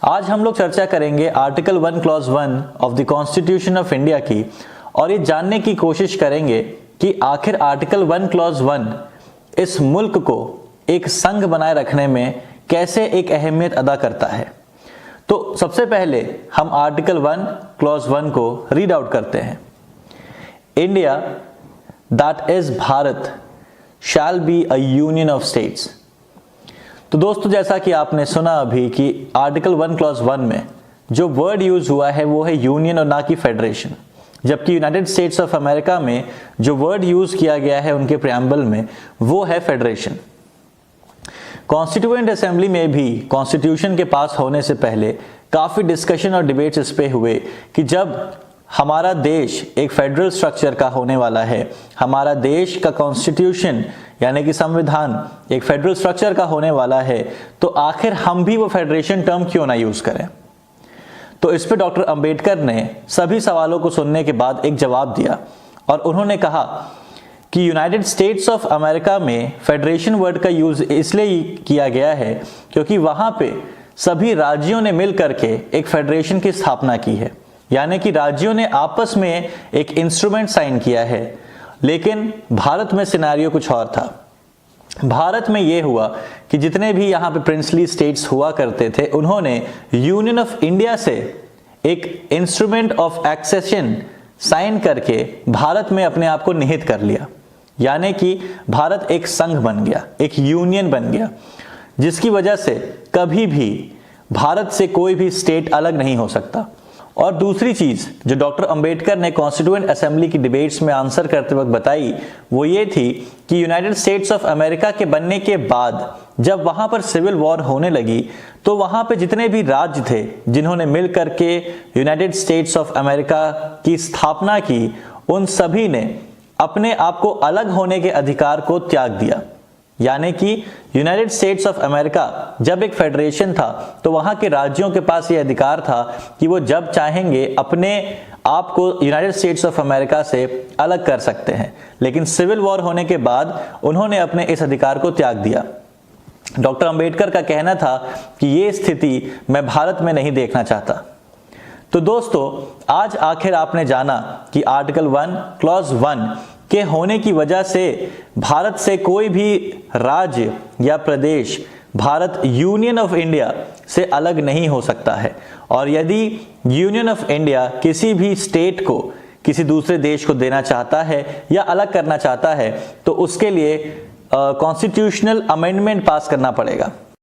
आज हम लोग चर्चा करेंगे article 1 clause 1 of the constitution of India की और ये जानने की कोशिश करेंगे कि आखिर आर्टिकल 1 क्लॉज 1 इस मुल्क को एक संघ बनाए रखने में कैसे एक अहमियत अदा करता है। तो सबसे पहले हम आर्टिकल 1 क्लॉज 1 को रीड आउट करते हैं। India that is Bharat shall be a union of states. तो दोस्तों, जैसा कि आपने सुना अभी कि आर्टिकल 1 क्लॉज 1 में जो वर्ड यूज हुआ है वो है यूनियन और ना कि फेडरेशन, जबकि यूनाइटेड स्टेट्स ऑफ अमेरिका में जो वर्ड यूज किया गया है उनके प्रियम्बल में वो है फेडरेशन। कॉन्स्टिट्यूएंट असेंबली में भी कॉन्स्टिट्यूशन के पास होने से पहले काफी डिस्कशन और डिबेट्स इस पे हुए कि जब हमारा देश एक फेडरल स्ट्रक्चर का होने वाला है, हमारा देश का कॉन्स्टिट्यूशन यानी कि संविधान एक फेडरल स्ट्रक्चर का होने वाला है, तो आखिर हम भी वो फेडरेशन टर्म क्यों ना यूज करें। तो इस पे डॉक्टर अंबेडकर ने सभी सवालों को सुनने के बाद एक जवाब दिया और उन्होंने कहा कि यूनाइटेड स्टेट्स ऑफ अमेरिका में फेडरेशन वर्ड का यूज इसलिए किया गया है क्योंकि वहां पे सभी राज्यों ने मिल करके एक फेडरेशन की स्थापना की है, यानी कि राज्यों ने आपस में एक इंस्ट्रूमेंट साइन किया है। लेकिन भारत में सिनेरियो कुछ और था। भारत में यह हुआ कि जितने भी यहाँ पे प्रिंसली स्टेट्स हुआ करते थे उन्होंने यूनियन ऑफ इंडिया से एक इंस्ट्रूमेंट ऑफ एक्सेशन साइन करके भारत में अपने आप को निहित कर लिया, यानी कि भारत एक संघ बन गया, एक यूनियन बन गया, जिसकी वजह से कभी भी भारत से कोई भी स्टेट अलग नहीं हो सकता। और दूसरी चीज जो डॉक्टर अंबेडकर ने कॉन्स्टिट्यूएंट असेंबली की डिबेट्स में आंसर करते वक्त बताई वो ये थी कि यूनाइटेड स्टेट्स ऑफ अमेरिका के बनने के बाद जब वहां पर सिविल वॉर होने लगी तो वहां पे जितने भी राज्य थे जिन्होंने मिल करके यूनाइटेड स्टेट्स ऑफ अमेरिका की स्थापना की, उन सभी ने अपने आप को अलग होने के अधिकार को त्याग दिया। यानी कि यूनाइटेड स्टेट्स ऑफ अमेरिका जब एक फेडरेशन था तो वहां के राज्यों के पास यह अधिकार था कि वो जब चाहेंगे अपने आप को यूनाइटेड स्टेट्स ऑफ अमेरिका से अलग कर सकते हैं, लेकिन सिविल वॉर होने के बाद उन्होंने अपने इस अधिकार को त्याग दिया। डॉक्टर अंबेडकर का कहना था कि ये स्थिति मैं भारत में नहीं देखना चाहता। तो दोस्तों, आज आखिर आपने जाना कि आर्टिकल 1 क्लॉज 1 के होने की वजह से भारत से कोई भी राज्य या प्रदेश भारत यूनियन ऑफ इंडिया से अलग नहीं हो सकता है। और यदि यूनियन ऑफ इंडिया किसी भी स्टेट को किसी दूसरे देश को देना चाहता है या अलग करना चाहता है तो उसके लिए कॉन्स्टिट्यूशनल अमेंडमेंट पास करना पड़ेगा।